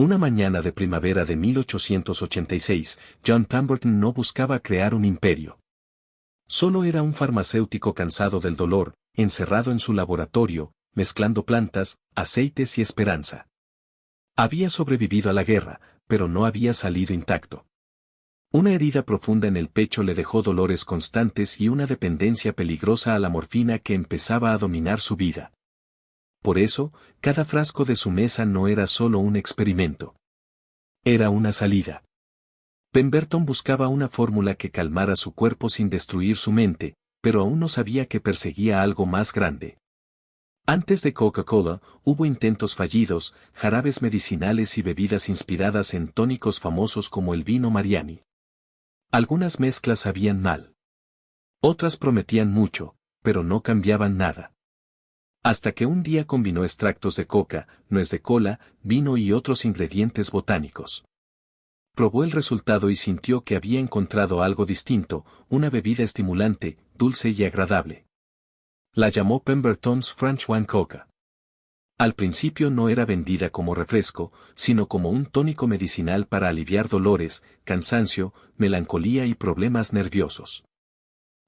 Una mañana de primavera de 1886, John Pemberton no buscaba crear un imperio. Solo era un farmacéutico cansado del dolor, encerrado en su laboratorio, mezclando plantas, aceites y esperanza. Había sobrevivido a la guerra, pero no había salido intacto. Una herida profunda en el pecho le dejó dolores constantes y una dependencia peligrosa a la morfina que empezaba a dominar su vida. Por eso, cada frasco de su mesa no era solo un experimento. Era una salida. Pemberton buscaba una fórmula que calmara su cuerpo sin destruir su mente, pero aún no sabía que perseguía algo más grande. Antes de Coca-Cola, hubo intentos fallidos, jarabes medicinales y bebidas inspiradas en tónicos famosos como el vino Mariani. Algunas mezclas sabían mal. Otras prometían mucho, pero no cambiaban nada. Hasta que un día combinó extractos de coca, nuez de cola, vino y otros ingredientes botánicos. Probó el resultado y sintió que había encontrado algo distinto, una bebida estimulante, dulce y agradable. La llamó Pemberton's French Wine Coca. Al principio no era vendida como refresco, sino como un tónico medicinal para aliviar dolores, cansancio, melancolía y problemas nerviosos.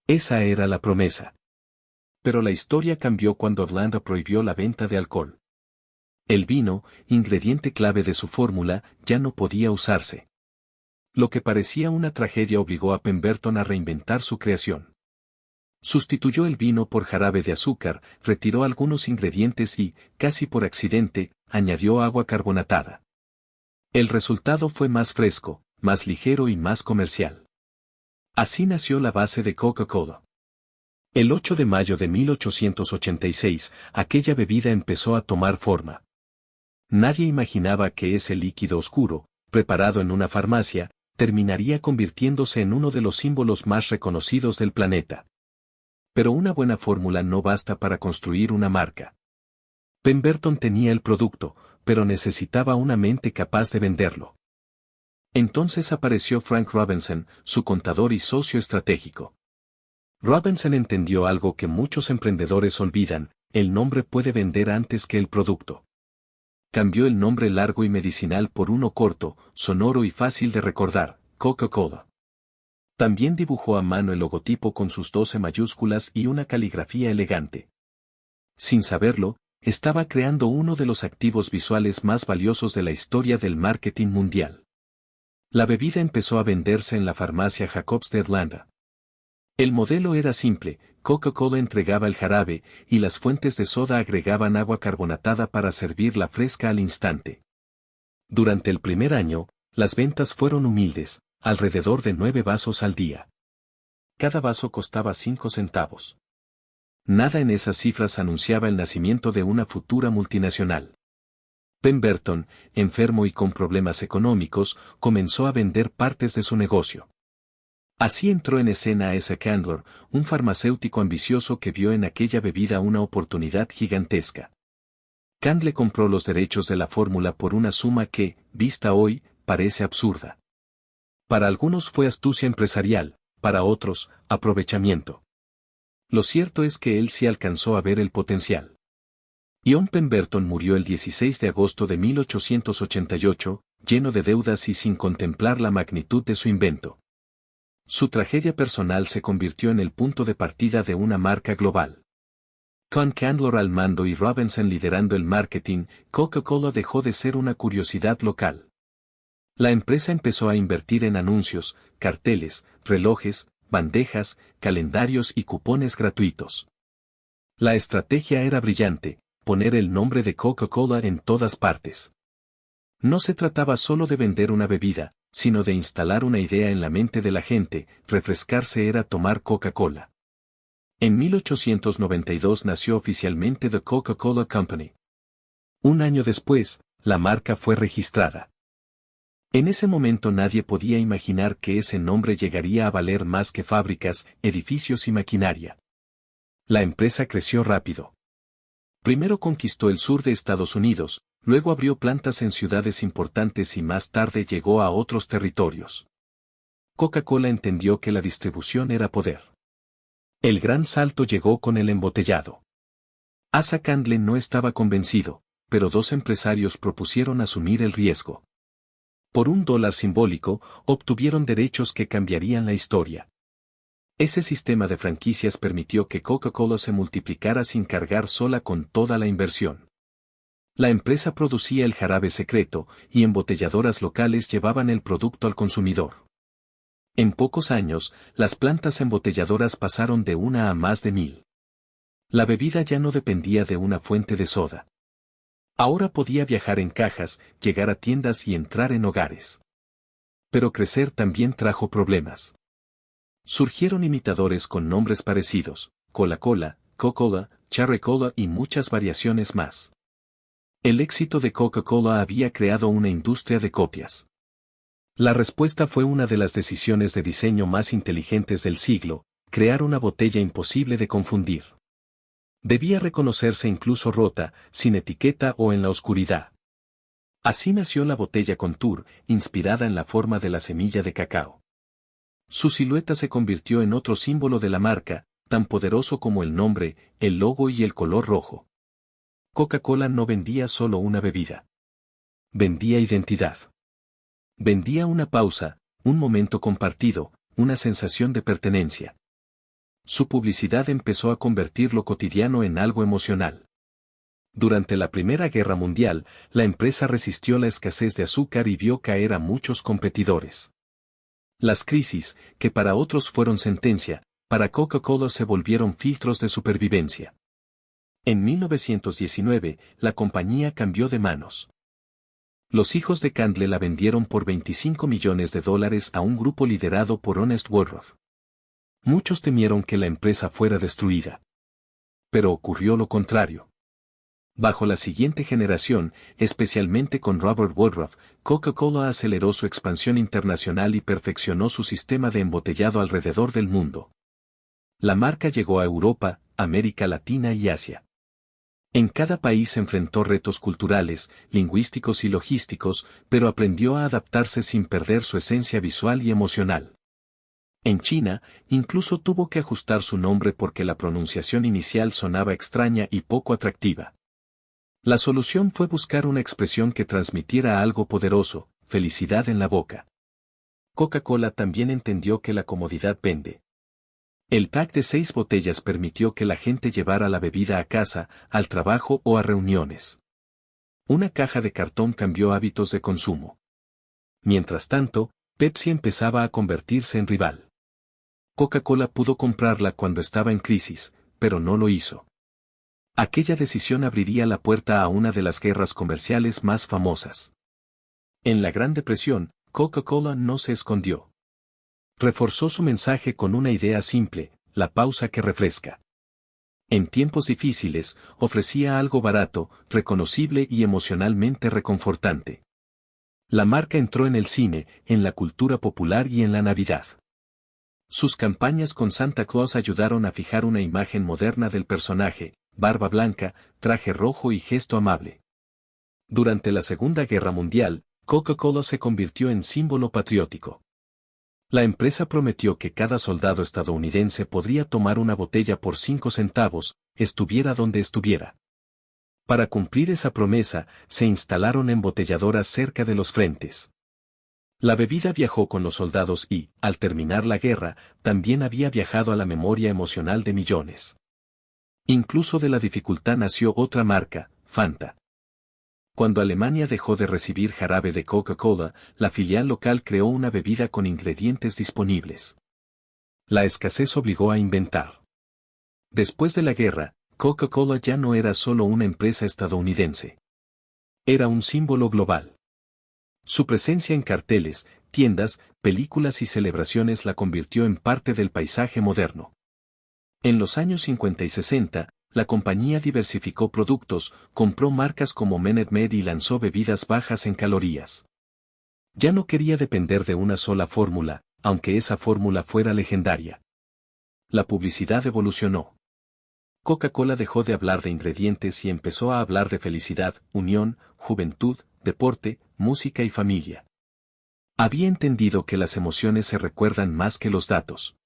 Esa era la promesa. Pero la historia cambió cuando Irlanda prohibió la venta de alcohol. El vino, ingrediente clave de su fórmula, ya no podía usarse. Lo que parecía una tragedia obligó a Pemberton a reinventar su creación. Sustituyó el vino por jarabe de azúcar, retiró algunos ingredientes y, casi por accidente, añadió agua carbonatada. El resultado fue más fresco, más ligero y más comercial. Así nació la base de Coca-Cola. El 8 de mayo de 1886, aquella bebida empezó a tomar forma. Nadie imaginaba que ese líquido oscuro, preparado en una farmacia, terminaría convirtiéndose en uno de los símbolos más reconocidos del planeta. Pero una buena fórmula no basta para construir una marca. Pemberton tenía el producto, pero necesitaba una mente capaz de venderlo. Entonces apareció Frank Robinson, su contador y socio estratégico. Robinson entendió algo que muchos emprendedores olvidan: el nombre puede vender antes que el producto. Cambió el nombre largo y medicinal por uno corto, sonoro y fácil de recordar: Coca-Cola. También dibujó a mano el logotipo con sus 12 mayúsculas y una caligrafía elegante. Sin saberlo, estaba creando uno de los activos visuales más valiosos de la historia del marketing mundial. La bebida empezó a venderse en la farmacia Jacobs de Irlanda. El modelo era simple: Coca-Cola entregaba el jarabe, y las fuentes de soda agregaban agua carbonatada para servirla fresca al instante. Durante el primer año, las ventas fueron humildes, alrededor de 9 vasos al día. Cada vaso costaba 5 centavos. Nada en esas cifras anunciaba el nacimiento de una futura multinacional. Pemberton, enfermo y con problemas económicos, comenzó a vender partes de su negocio. Así entró en escena Asa Candler, un farmacéutico ambicioso que vio en aquella bebida una oportunidad gigantesca. Candler compró los derechos de la fórmula por una suma que, vista hoy, parece absurda. Para algunos fue astucia empresarial, para otros, aprovechamiento. Lo cierto es que él sí alcanzó a ver el potencial. John Pemberton murió el 16 de agosto de 1888, lleno de deudas y sin contemplar la magnitud de su invento. Su tragedia personal se convirtió en el punto de partida de una marca global. Con Candler al mando y Robinson liderando el marketing, Coca-Cola dejó de ser una curiosidad local. La empresa empezó a invertir en anuncios, carteles, relojes, bandejas, calendarios y cupones gratuitos. La estrategia era brillante: poner el nombre de Coca-Cola en todas partes. No se trataba solo de vender una bebida, sino de instalar una idea en la mente de la gente: refrescarse era tomar Coca-Cola. En 1892 nació oficialmente The Coca-Cola Company. Un año después, la marca fue registrada. En ese momento nadie podía imaginar que ese nombre llegaría a valer más que fábricas, edificios y maquinaria. La empresa creció rápido. Primero conquistó el sur de Estados Unidos, luego abrió plantas en ciudades importantes y más tarde llegó a otros territorios. Coca-Cola entendió que la distribución era poder. El gran salto llegó con el embotellado. Asa Candler no estaba convencido, pero dos empresarios propusieron asumir el riesgo. Por $1 simbólico, obtuvieron derechos que cambiarían la historia. Ese sistema de franquicias permitió que Coca-Cola se multiplicara sin cargar sola con toda la inversión. La empresa producía el jarabe secreto, y embotelladoras locales llevaban el producto al consumidor. En pocos años, las plantas embotelladoras pasaron de una a más de 1000. La bebida ya no dependía de una fuente de soda. Ahora podía viajar en cajas, llegar a tiendas y entrar en hogares. Pero crecer también trajo problemas. Surgieron imitadores con nombres parecidos, Cola-Cola, Coca-Cola, Cherry Cola y muchas variaciones más. El éxito de Coca-Cola había creado una industria de copias. La respuesta fue una de las decisiones de diseño más inteligentes del siglo, crear una botella imposible de confundir. Debía reconocerse incluso rota, sin etiqueta o en la oscuridad. Así nació la botella Contour, inspirada en la forma de la semilla de cacao. Su silueta se convirtió en otro símbolo de la marca, tan poderoso como el nombre, el logo y el color rojo. Coca-Cola no vendía solo una bebida. Vendía identidad. Vendía una pausa, un momento compartido, una sensación de pertenencia. Su publicidad empezó a convertir lo cotidiano en algo emocional. Durante la Primera Guerra Mundial, la empresa resistió la escasez de azúcar y vio caer a muchos competidores. Las crisis, que para otros fueron sentencia, para Coca-Cola se volvieron filtros de supervivencia. En 1919, la compañía cambió de manos. Los hijos de Candle la vendieron por $25 millones a un grupo liderado por Honest Woodruff. Muchos temieron que la empresa fuera destruida. Pero ocurrió lo contrario. Bajo la siguiente generación, especialmente con Robert Woodruff, Coca-Cola aceleró su expansión internacional y perfeccionó su sistema de embotellado alrededor del mundo. La marca llegó a Europa, América Latina y Asia. En cada país enfrentó retos culturales, lingüísticos y logísticos, pero aprendió a adaptarse sin perder su esencia visual y emocional. En China, incluso tuvo que ajustar su nombre porque la pronunciación inicial sonaba extraña y poco atractiva. La solución fue buscar una expresión que transmitiera algo poderoso, felicidad en la boca. Coca-Cola también entendió que la comodidad vende. El pack de 6 botellas permitió que la gente llevara la bebida a casa, al trabajo o a reuniones. Una caja de cartón cambió hábitos de consumo. Mientras tanto, Pepsi empezaba a convertirse en rival. Coca-Cola pudo comprarla cuando estaba en crisis, pero no lo hizo. Aquella decisión abriría la puerta a una de las guerras comerciales más famosas. En la Gran Depresión, Coca-Cola no se escondió. Reforzó su mensaje con una idea simple, la pausa que refresca. En tiempos difíciles, ofrecía algo barato, reconocible y emocionalmente reconfortante. La marca entró en el cine, en la cultura popular y en la Navidad. Sus campañas con Santa Claus ayudaron a fijar una imagen moderna del personaje, barba blanca, traje rojo y gesto amable. Durante la Segunda Guerra Mundial, Coca-Cola se convirtió en símbolo patriótico. La empresa prometió que cada soldado estadounidense podría tomar una botella por 5 centavos, estuviera donde estuviera. Para cumplir esa promesa, se instalaron embotelladoras cerca de los frentes. La bebida viajó con los soldados y, al terminar la guerra, también había viajado a la memoria emocional de millones. Incluso de la dificultad nació otra marca, Fanta. Cuando Alemania dejó de recibir jarabe de Coca-Cola, la filial local creó una bebida con ingredientes disponibles. La escasez obligó a inventar. Después de la guerra, Coca-Cola ya no era solo una empresa estadounidense. Era un símbolo global. Su presencia en carteles, tiendas, películas y celebraciones la convirtió en parte del paisaje moderno. En los años 50 y 60, la compañía diversificó productos, compró marcas como Minute Maid y lanzó bebidas bajas en calorías. Ya no quería depender de una sola fórmula, aunque esa fórmula fuera legendaria. La publicidad evolucionó. Coca-Cola dejó de hablar de ingredientes y empezó a hablar de felicidad, unión, juventud, deporte, música y familia. Había entendido que las emociones se recuerdan más que los datos.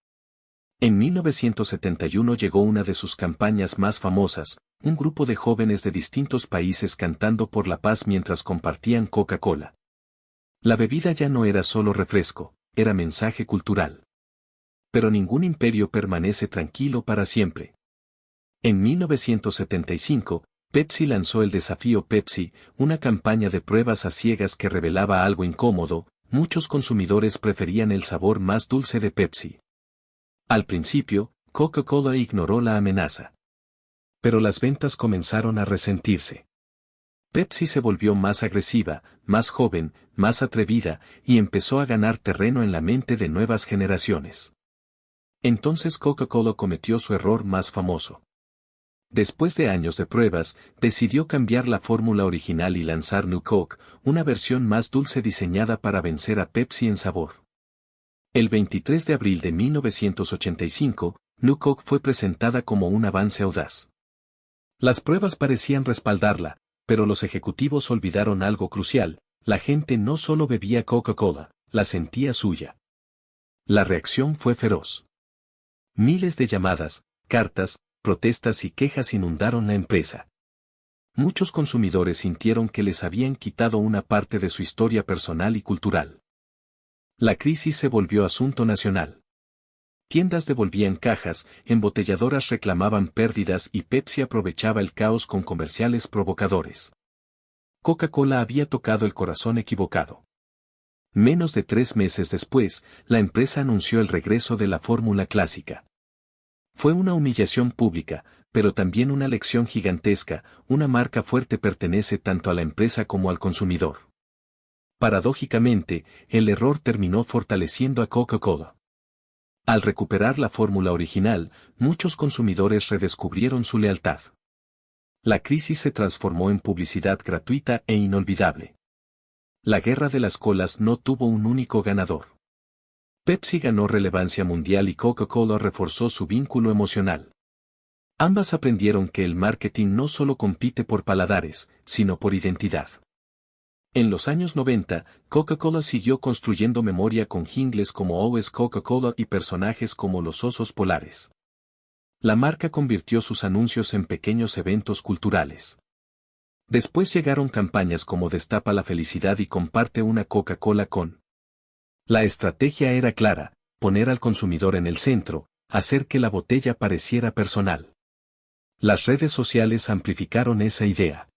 En 1971 llegó una de sus campañas más famosas, un grupo de jóvenes de distintos países cantando por la paz mientras compartían Coca-Cola. La bebida ya no era solo refresco, era mensaje cultural. Pero ningún imperio permanece tranquilo para siempre. En 1975, Pepsi lanzó el desafío Pepsi, una campaña de pruebas a ciegas que revelaba algo incómodo. Muchos consumidores preferían el sabor más dulce de Pepsi. Al principio, Coca-Cola ignoró la amenaza. Pero las ventas comenzaron a resentirse. Pepsi se volvió más agresiva, más joven, más atrevida, y empezó a ganar terreno en la mente de nuevas generaciones. Entonces Coca-Cola cometió su error más famoso. Después de años de pruebas, decidió cambiar la fórmula original y lanzar New Coke, una versión más dulce diseñada para vencer a Pepsi en sabor. El 23 de abril de 1985, New Coke fue presentada como un avance audaz. Las pruebas parecían respaldarla, pero los ejecutivos olvidaron algo crucial: la gente no solo bebía Coca-Cola, la sentía suya. La reacción fue feroz. Miles de llamadas, cartas, protestas y quejas inundaron la empresa. Muchos consumidores sintieron que les habían quitado una parte de su historia personal y cultural. La crisis se volvió asunto nacional. Tiendas devolvían cajas, embotelladoras reclamaban pérdidas y Pepsi aprovechaba el caos con comerciales provocadores. Coca-Cola había tocado el corazón equivocado. Menos de 3 meses después, la empresa anunció el regreso de la fórmula clásica. Fue una humillación pública, pero también una lección gigantesca. Una marca fuerte pertenece tanto a la empresa como al consumidor. Paradójicamente, el error terminó fortaleciendo a Coca-Cola. Al recuperar la fórmula original, muchos consumidores redescubrieron su lealtad. La crisis se transformó en publicidad gratuita e inolvidable. La guerra de las colas no tuvo un único ganador. Pepsi ganó relevancia mundial y Coca-Cola reforzó su vínculo emocional. Ambas aprendieron que el marketing no solo compite por paladares, sino por identidad. En los años 90, Coca-Cola siguió construyendo memoria con jingles como Always Coca-Cola y personajes como los osos polares. La marca convirtió sus anuncios en pequeños eventos culturales. Después llegaron campañas como Destapa la felicidad y Comparte una Coca-Cola con. La estrategia era clara: poner al consumidor en el centro, hacer que la botella pareciera personal. Las redes sociales amplificaron esa idea.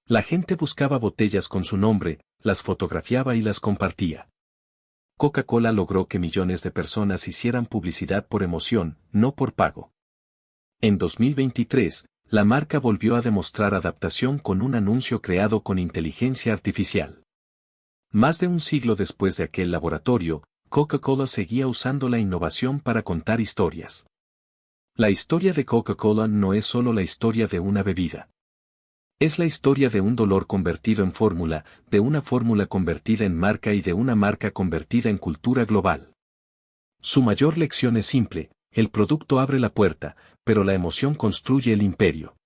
La gente buscaba botellas con su nombre, las fotografiaba y las compartía. Coca-Cola logró que millones de personas hicieran publicidad por emoción, no por pago. En 2023, la marca volvió a demostrar adaptación con un anuncio creado con inteligencia artificial. Más de un siglo después de aquel laboratorio, Coca-Cola seguía usando la innovación para contar historias. La historia de Coca-Cola no es solo la historia de una bebida. Es la historia de un dolor convertido en fórmula, de una fórmula convertida en marca y de una marca convertida en cultura global. Su mayor lección es simple: el producto abre la puerta, pero la emoción construye el imperio.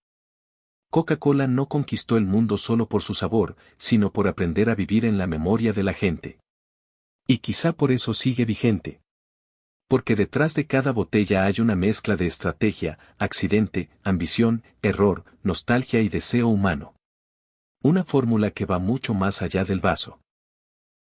Coca-Cola no conquistó el mundo solo por su sabor, sino por aprender a vivir en la memoria de la gente. Y quizá por eso sigue vigente. Porque detrás de cada botella hay una mezcla de estrategia, accidente, ambición, error, nostalgia y deseo humano. Una fórmula que va mucho más allá del vaso.